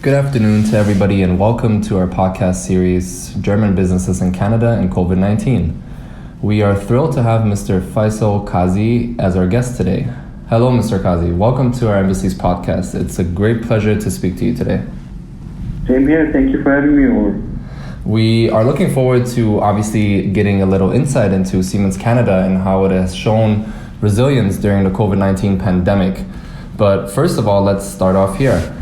Good afternoon to everybody and welcome to our podcast series, German Businesses in Canada and COVID-19. We are thrilled to have Mr. Faisal Kazi as our guest today. Hello, Mr. Kazi. Welcome to our Embassy's podcast. It's a great pleasure to speak to you today. Same here. Thank you for having me over. We are looking forward to obviously getting a little insight into Siemens Canada and how it has shown resilience during the COVID-19 pandemic. But first of all, let's start off here.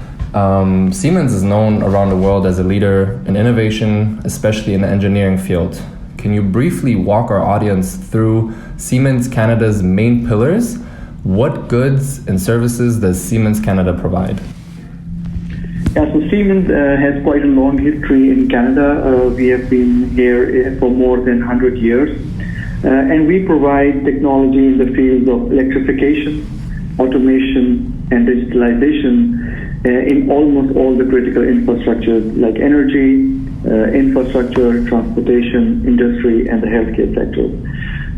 Siemens is known around the world as a leader in innovation, especially in the engineering field. Can you briefly walk our audience through Siemens Canada's main pillars? What goods and services does Siemens Canada provide? Yeah, so Siemens has quite a long history in Canada. We have been here for more than 100 years. And we provide technology in the fields of electrification, automation, and digitalization in almost all the critical infrastructures like energy, infrastructure, transportation, industry, and the healthcare sector.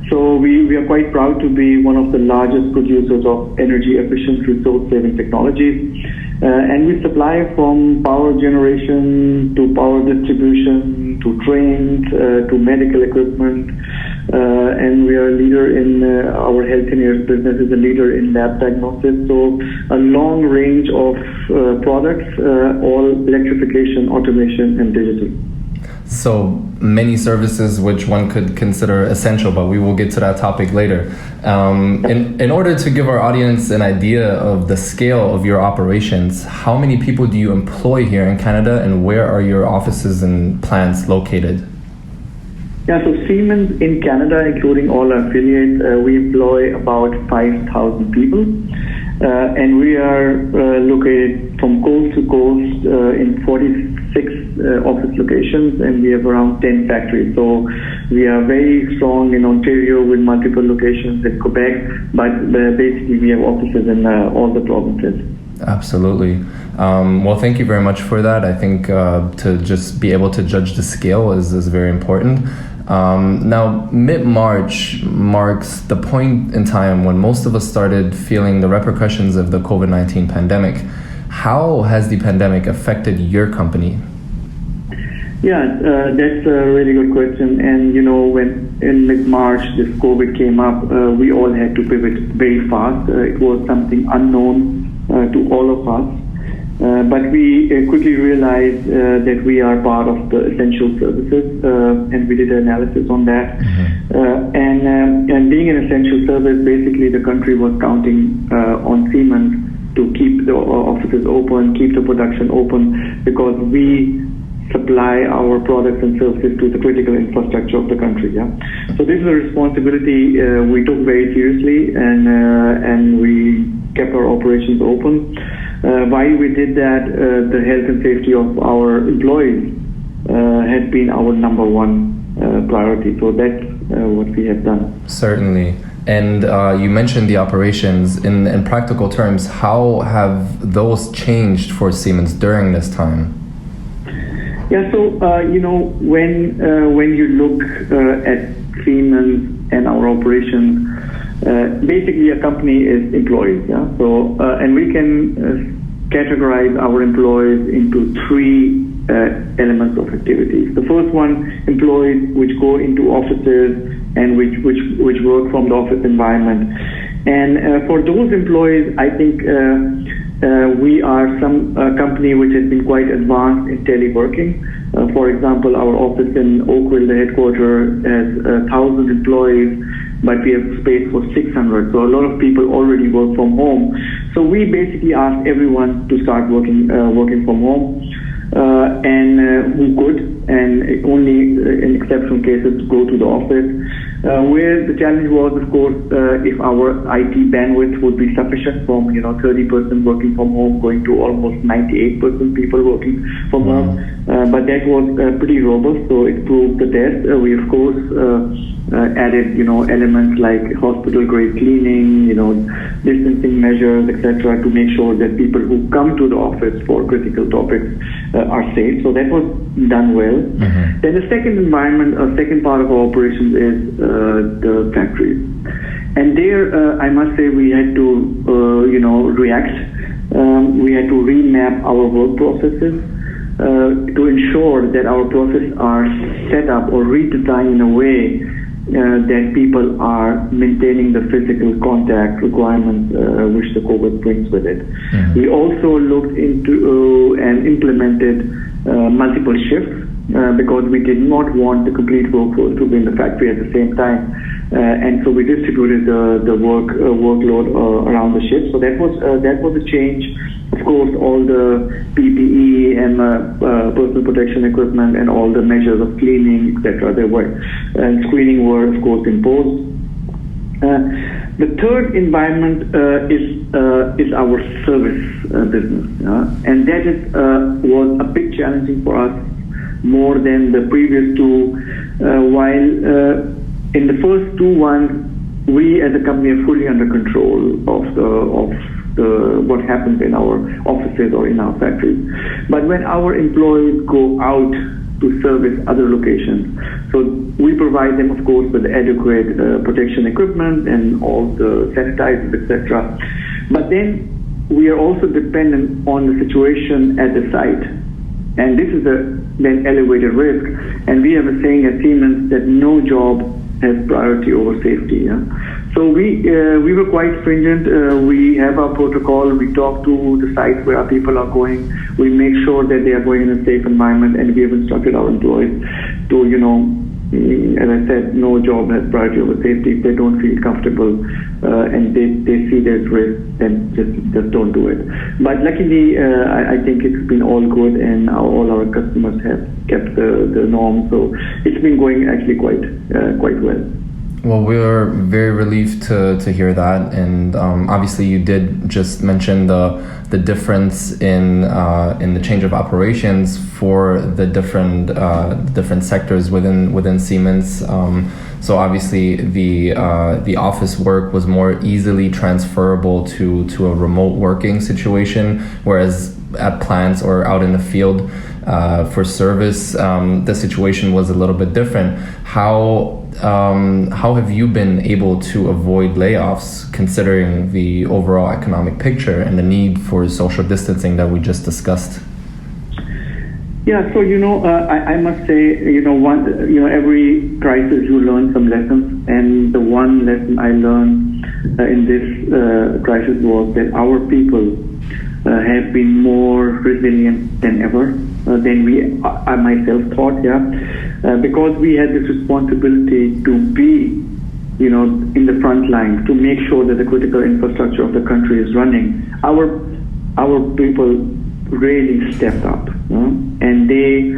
So we are quite proud to be one of the largest producers of energy-efficient, resource-saving technologies. And we supply from power generation to power distribution to trains to medical equipment. And we are a leader in our Healthineers business is a leader in lab diagnostics. So a long range of products, all electrification, automation, and digital. So many services which one could consider essential, but we will get to that topic later. In order to give our audience an idea of the scale of your operations, how many people do you employ here in Canada and where are your offices and plants located? Yeah, so Siemens in Canada, including all our affiliates, we employ about 5,000 people. And we are located from coast to coast in 46 office locations, and we have around 10 factories. So we are very strong in Ontario with multiple locations in Quebec, but basically we have offices in all the provinces. Absolutely. Well, thank you very much for that. I think to just be able to judge the scale is very important. Now, mid-March marks the point in time when most of us started feeling the repercussions of the COVID-19 pandemic. How has the pandemic affected your company? Yeah, that's a really good question. And, you know, when in mid-March this COVID came up, we all had to pivot very fast. It was something unknown to all of us. But we quickly realized that we are part of the essential services, and we did an analysis on that. Mm-hmm. And being an essential service, basically the country was counting on Siemens to keep the offices open, keep the production open, because we supply our products and services to the critical infrastructure of the country. Yeah. So this is a responsibility we took very seriously, and we kept our operations open. While we did that, the health and safety of our employees had been our number one priority. So that's what we have done. Certainly. And you mentioned the operations. In practical terms, how have those changed for Siemens during this time? Yeah, so you know, when you look at Siemens and our operations, basically a company is employees. Yeah, so and we can categorize our employees into three elements of activities. The first one, employees which go into offices and which work from the office environment. And for those employees, I think we are some company which has been quite advanced in teleworking. For example, our office in Oakville, the headquarters, has 1,000 employees, but we have space for 600. So a lot of people already work from home. So we basically asked everyone to start working from home, and who could, and only in exceptional cases go to the office. Where the challenge was, of course, if our IT bandwidth would be sufficient from 30% working from home going to almost 98% people working from home. But that was pretty robust, so it proved the test. We of course added elements like hospital grade cleaning, distancing measures, etc., to make sure that people who come to the office for critical topics are safe. So that was done well. Mm-hmm. Then the second part of our operations is the factories. And there, I must say, we had to, react we had to remap our work processes to ensure that our processes are set up or redesigned in a way that people are maintaining the physical contact requirements which the COVID brings with it. Mm-hmm. We also looked into and implemented multiple shifts because we did not want the complete workforce to be in the factory at the same time. And so we distributed the workload around the shift. So that was a change. Of course, all the PPE and personal protection equipment and all the measures of cleaning, etc. And screening were, of course, imposed. The third environment is our service business, and that was a bit challenging for us, more than the previous two. While in the first two ones, we as a company are fully under control of what happens in our offices or in our factories. But when our employees go out to service other locations, so we provide them, of course, with adequate protection equipment and all the sanitizers, etc. But then we are also dependent on the situation at the site, and this is a then elevated risk. And we have a saying at Siemens that no job has priority over safety. So we were quite stringent. We have our protocol. We talk to the sites where our people are going. We make sure that they are going in a safe environment, and we have instructed our employees to, as I said, no job has priority over safety. If they don't feel comfortable and they see there's risk, then just don't do it. But luckily, I think it's been all good, and all our customers have kept the norm. So it's been going actually quite well. Well, we're very relieved to hear that, and obviously you did just mention the difference in the change of operations for the different sectors within Siemens. So obviously the office work was more easily transferable to a remote working situation, whereas at plants or out in the field for service, the situation was a little bit different. How have you been able to avoid layoffs, considering the overall economic picture and the need for social distancing that we just discussed? Yeah, so I must say, every crisis you learn some lessons, and the one lesson I learned in this crisis was that our people have been more resilient than ever than I myself thought. Because we had this responsibility to be, in the front line, to make sure that the critical infrastructure of the country is running. Our people really stepped up, and they,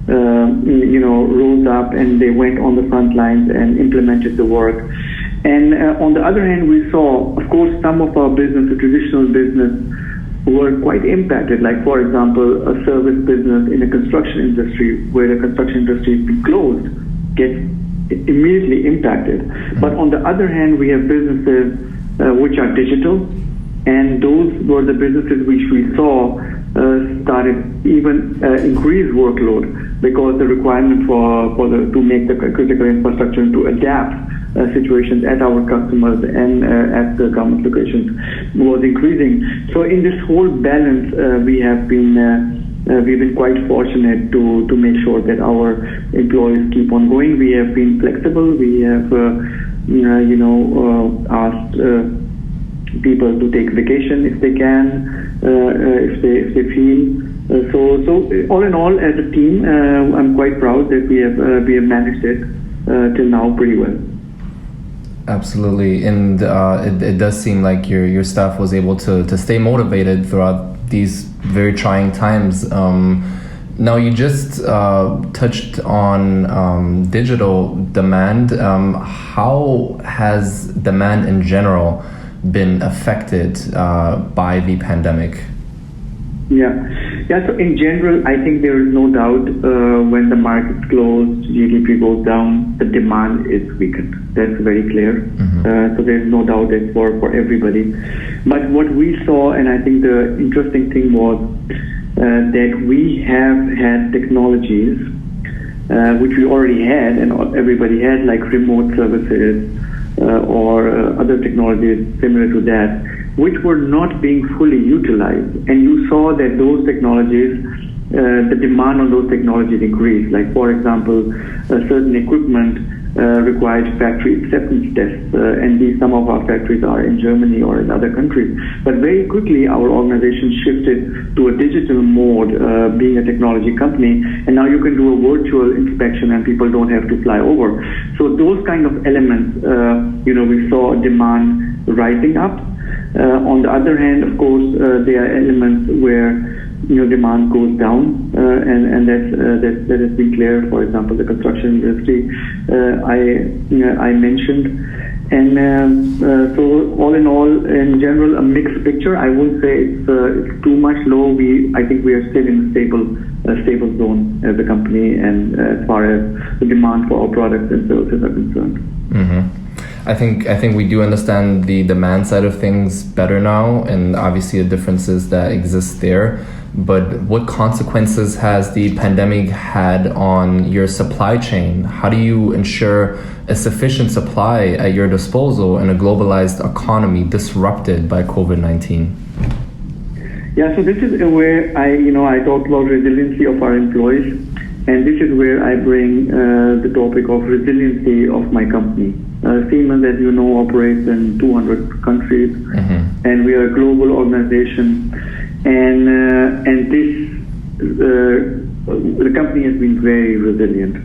rose up and they went on the front lines and implemented the work. And on the other hand, we saw, of course, some of our business, the traditional business, were quite impacted. Like, for example, a service business in the construction industry, where the construction industry has been closed, gets immediately impacted. But on the other hand, we have businesses which are digital, and those were the businesses which we saw started even increased workload, because the requirement to make the critical infrastructure to adapt situations at our customers and at the government locations was increasing. So in this whole balance, we've been quite fortunate to make sure that our employees keep on going. We have been flexible. We have asked people to take vacation if they can, if they feel. So all in all, as a team, I'm quite proud that we have managed it till now pretty well. Absolutely, and it does seem like your staff was able to stay motivated throughout these very trying times. Now, you just touched on digital demand. How has demand in general been affected by the pandemic? So in general, I think there is no doubt when the market's closed, GDP goes down, the demand is weakened. That's very clear. So there's no doubt it's for everybody. But what we saw, and I think the interesting thing was that we have had technologies which we already had and everybody had, like remote services or other technologies similar to that which were not being fully utilized. And you saw that those technologies, the demand on those technologies increased. Like, for example, certain equipment required factory acceptance tests, and some of our factories are in Germany or in other countries. But very quickly, our organization shifted to a digital mode, being a technology company, and now you can do a virtual inspection and people don't have to fly over. So those kind of elements, we saw demand rising up. On the other hand, of course, there are elements where demand goes down, and that has been clear. For example, the construction industry I mentioned, and so all in all, in general, a mixed picture. I wouldn't say it's too much low. I think we are still in a stable zone as a company, and as far as the demand for our products and services are concerned. Mm-hmm. I think we do understand the demand side of things better now, and obviously the differences that exist there. But what consequences has the pandemic had on your supply chain? How do you ensure a sufficient supply at your disposal in a globalized economy disrupted by COVID-19? Yeah, so this is where I talked about resiliency of our employees, and this is where I bring the topic of resiliency of my company. Siemens, as you know, operates in 200 countries, and we are a global organization. And the company has been very resilient.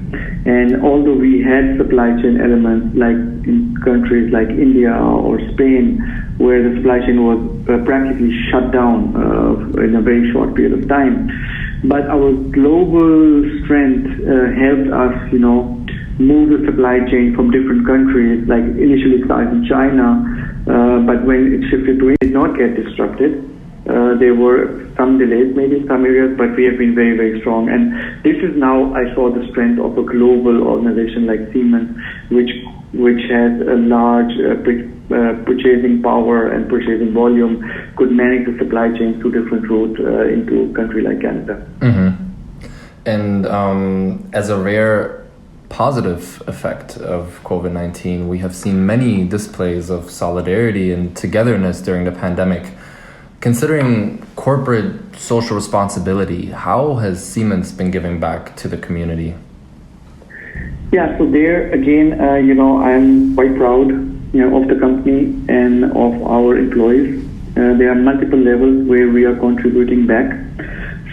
And although we had supply chain elements like in countries like India or Spain, where the supply chain was practically shut down in a very short period of time, but our global strength helped us, move the supply chain from different countries. Like initially it started in China, but when it shifted to India, it did not get disrupted. There were some delays maybe in some areas, but we have been very, very strong. And this is now, I saw the strength of a global organization like Siemens, which has a large purchasing power and purchasing volume, could manage the supply chain through different routes into a country like Canada. Mm-hmm. And as a rare positive effect of COVID-19, we have seen many displays of solidarity and togetherness during the pandemic. Considering corporate social responsibility, how has Siemens been giving back to the community? Yeah, so there again, I'm quite proud, of the company and of our employees. There are multiple levels where we are contributing back.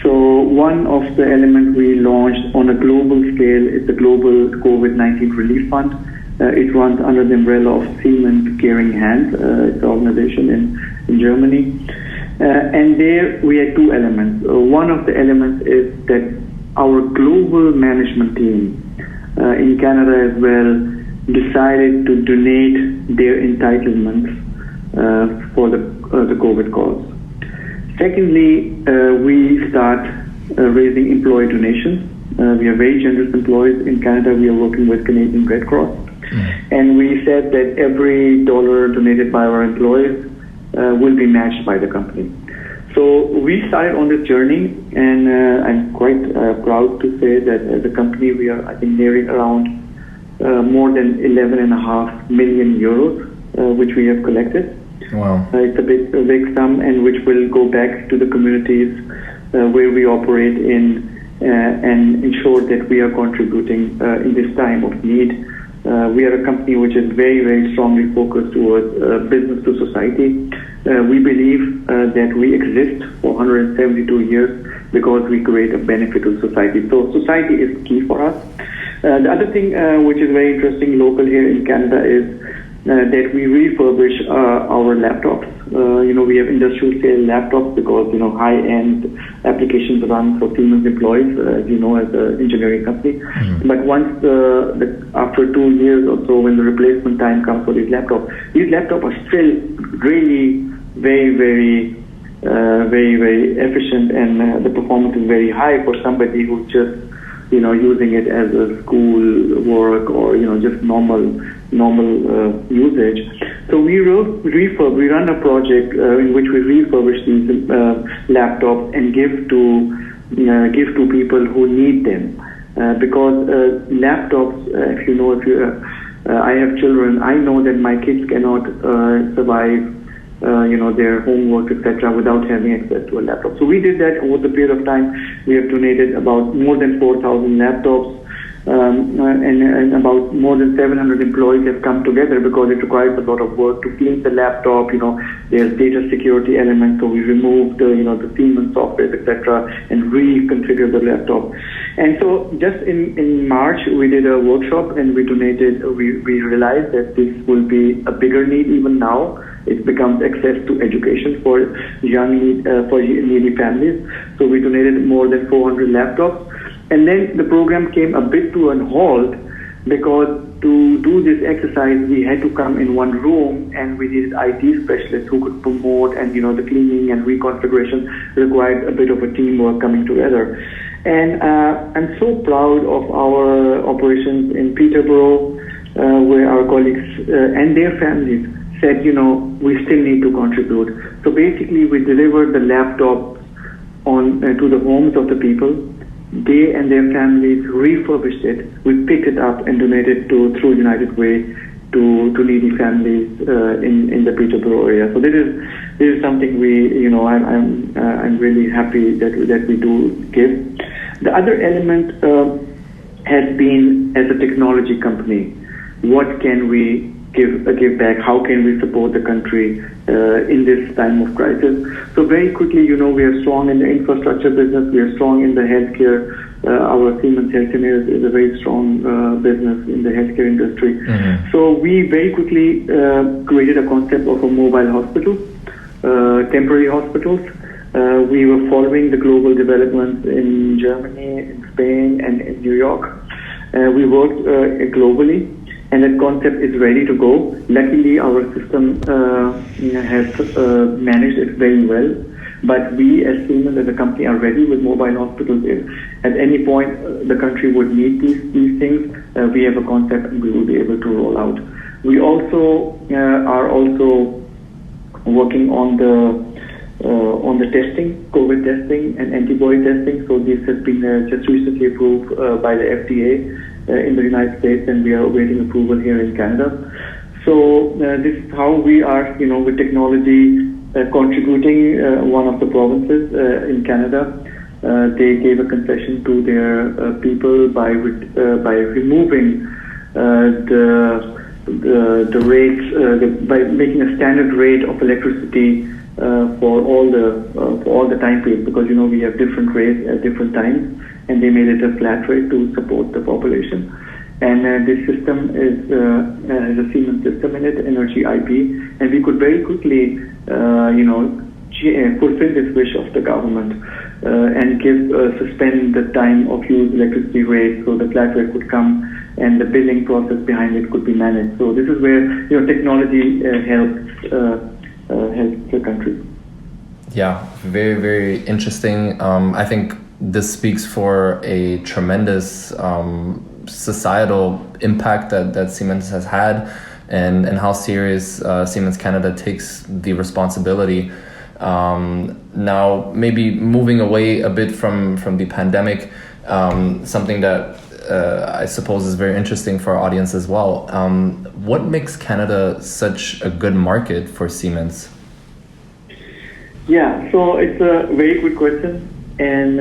So one of the elements we launched on a global scale is the Global COVID-19 Relief Fund. It runs under the umbrella of Siemens Caring Hands. It's an organization in Germany. And there we had two elements. One of the elements is that our global management team in Canada as well decided to donate their entitlements for the COVID cause. Secondly, we start raising employee donations. We are very generous employees. In Canada, we are working with Canadian Red Cross. And we said that every dollar donated by our employees will be matched by the company. So we started on this journey, and I'm quite proud to say that as a company, we are, I think, nearing around more than 11.5 million euros, which we have collected. Wow. It's a big sum, and which will go back to the communities where we operate in and ensure that we are contributing in this time of need. We are a company which is very, very strongly focused towards business to society. We believe that we exist for 172 years because we create a benefit to society. So society is key for us. The other thing which is very interesting local here in Canada is that we refurbish our laptops. We have industrial scale laptops because, high-end applications run for Siemens employees, as you know, as an engineering company. But once after 2 years or so, when the replacement time comes for these laptops are still really very, very, very, very efficient, and the performance is very high for somebody who's just, using it as a school work or, just normal usage. So we run a project in which we refurbish these laptops and give to people who need them. Because laptops, I have children, I know that my kids cannot survive their homework, etc., without having access to a laptop. So we did that over the period of time. We have donated about more than 4,000 laptops, and about more than 700 employees have come together because it requires a lot of work to clean the laptop. There's data security elements, so we removed the Siemens software, etc., and reconfigured the laptop. And so just in March, we did a workshop and we donated. We realized that this will be a bigger need even now. It becomes access to education for needy families. So we donated more than 400 laptops. And then the program came a bit to a halt because to do this exercise, we had to come in one room and we needed IT specialists who could promote, and the cleaning and reconfiguration required a bit of a teamwork coming together. And I'm so proud of our operations in Peterborough, where our colleagues and their families said, we still need to contribute. So basically, we delivered the laptop to the homes of the people. They and their families refurbished it. We picked it up and donated through United Way to needy families in the Peterborough area. So this is something I'm really happy that we do give. The other element has been, as a technology company, what can we give back? How can we support the country in this time of crisis? So very quickly, we are strong in the infrastructure business. We are strong in the healthcare. Our Siemens Healthcare is a very strong business in the healthcare industry. Mm-hmm. So we very quickly created a concept of a mobile hospital, temporary hospitals. We were following the global developments in Germany, in Spain, and in New York. We worked globally. And that concept is ready to go. Luckily, our system has managed it very well. But we, as Siemens, as a company, are ready with mobile hospitals. If at any point the country would need these things, we have a concept and we will be able to roll out. We also are also working on the testing, COVID testing and antibody testing. So this has been just recently approved by the FDA. In the United States, and we are awaiting approval here in Canada. So this is how we are, with technology contributing. One of the provinces in Canada, they gave a concession to their people by removing the rates, by making a standard rate of electricity for all the time periods, because we have different rates at different times. And they made it a flat rate to support the population. And this system has a Siemens system in it, Energy IP, and we could very quickly, fulfill this wish of the government and suspend the time of use electricity rate, so the flat rate could come and the billing process behind it could be managed. So this is where technology helps the country. Yeah, very, very interesting. I think this speaks for a tremendous societal impact that Siemens has had, and how serious Siemens Canada takes the responsibility. Now, maybe moving away a bit from the pandemic, something that I suppose is very interesting for our audience as well. What makes Canada such a good market for Siemens? Yeah, so it's a very good question. And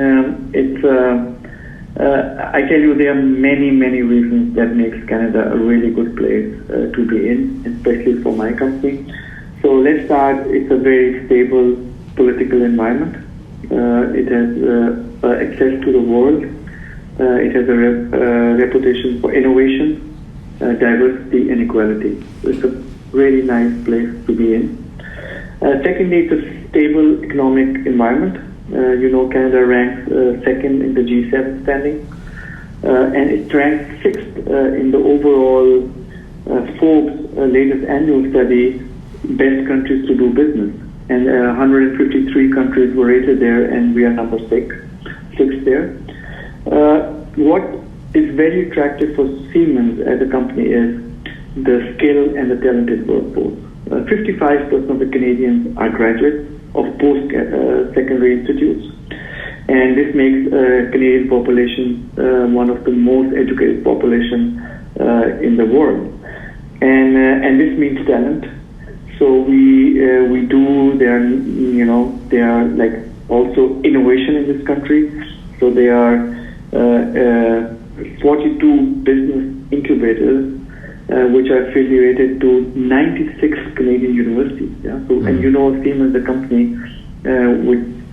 I tell you, there are many, many reasons that makes Canada a really good place to be in, especially for my company. So let's start. It's a very stable political environment. It has access to the world. It has a reputation for innovation, diversity, and equality. So it's a really nice place to be in. Secondly, it's a stable economic environment. Canada ranks second in the G7 standing, and it ranks sixth in the overall Forbes latest annual study, best countries to do business. And 153 countries were rated there, and we are number six there. What is very attractive for Siemens as a company is the skill and the talented workforce. 55% of the Canadians are graduates of post-secondary institutes, and this makes Canadian population one of the most educated population in the world, and this means talent. So we do there, there are like also innovation in this country. So there are 42 business incubators which are affiliated to 96 Canadian universities. Yeah. So and Siemens, the company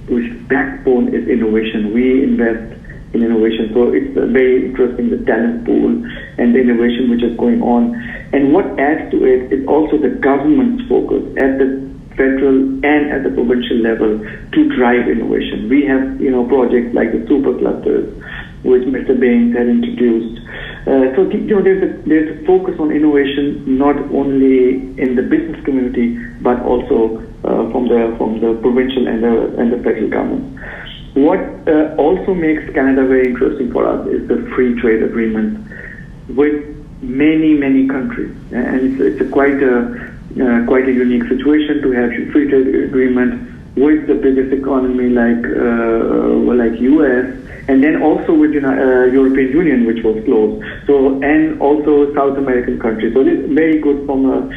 which backbone is innovation. We invest in innovation. So it's very interesting, the talent pool and the innovation which is going on. And what adds to it is also the government's focus at the federal and at the provincial level to drive innovation. We have, projects like the super clusters, which Mr. Baines had introduced. So there's a focus on innovation not only in the business community but also from the provincial and the federal government. What also makes Canada very interesting for us is the free trade agreement with many countries, and it's quite a unique situation to have a free trade agreement with the biggest economy like US, and then also with European Union, which was closed. So and also South American countries. So this is very good from a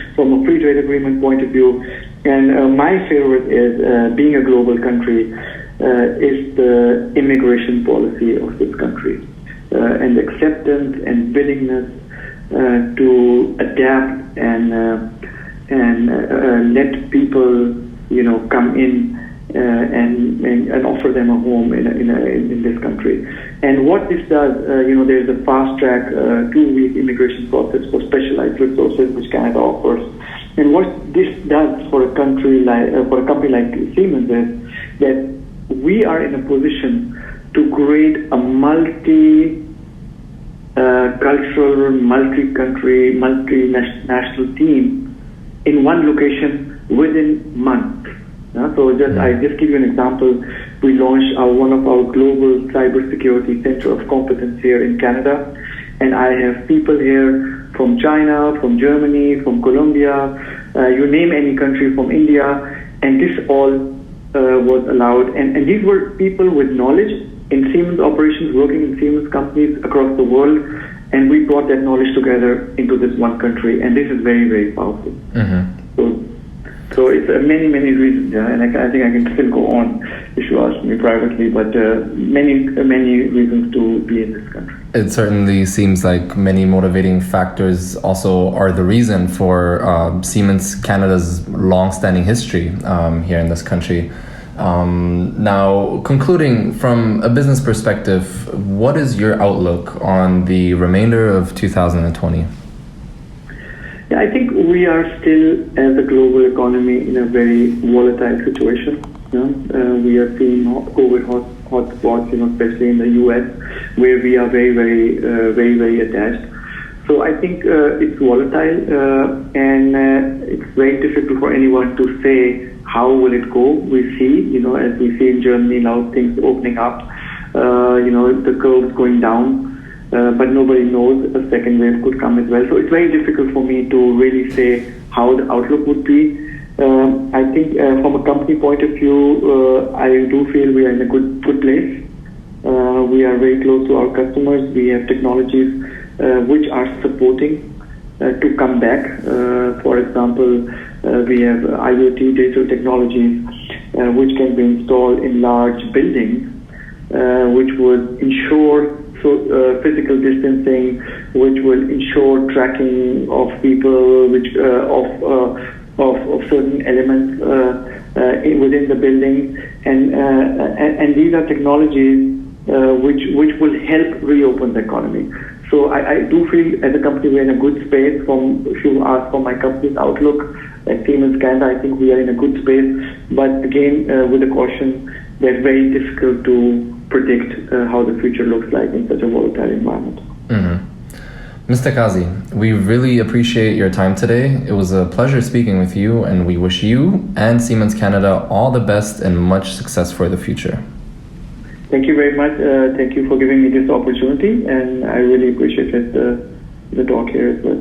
free trade agreement point of view. And my favorite is being a global country. Is the immigration policy of this country and acceptance and willingness to adapt and let people come in and offer them a home in this country. And what this does, there's a fast track 2-week immigration process for specialized resources which Canada offers. And what this does for a company like Siemens is that we are in a position to create a multi-cultural, multi-country, multinational team in one location within months. So I just give you an example. We launched one of our global cybersecurity center of competence here in Canada, and I have people here from China, from Germany, from Colombia, you name any country, from India, and this all was allowed, and these were people with knowledge in Siemens operations, working in Siemens companies across the world, and we brought that knowledge together into this one country, and this is very, very powerful. So it's many reasons, and I think I can still go on if you ask me privately, but many reasons to be in this country. It certainly seems like many motivating factors also are the reason for Siemens Canada's long-standing history here in this country. Now, concluding from a business perspective, what is your outlook on the remainder of 2020? Yeah, I think we are still, as a global economy, in a very volatile situation. We are seeing COVID hotspots, especially in the US, where we are very attached. So I think it's volatile, and it's very difficult for anyone to say how will it go. We see, as we see in Germany now, things opening up, the curves going down. But nobody knows a second wave could come as well. So it's very difficult for me to really say how the outlook would be. I think from a company point of view, I do feel we are in a good place. We are very close to our customers. We have technologies which are supporting to come back. For example, we have IoT digital technologies which can be installed in large buildings, which would ensure physical distancing, which will ensure tracking of people, which of certain elements within the building, and these are technologies which will help reopen the economy. So I do feel as a company we're in a good space. If you ask for my company's outlook at Siemens Canada, I think we are in a good space. But again, with a caution, that's very difficult to predict how the future looks like in such a volatile environment. Mr. Kazi, we really appreciate your time today. It was a pleasure speaking with you, and we wish you and Siemens Canada all the best and much success for the future. Thank you very much. Thank you for giving me this opportunity, and I really appreciate the talk here as well.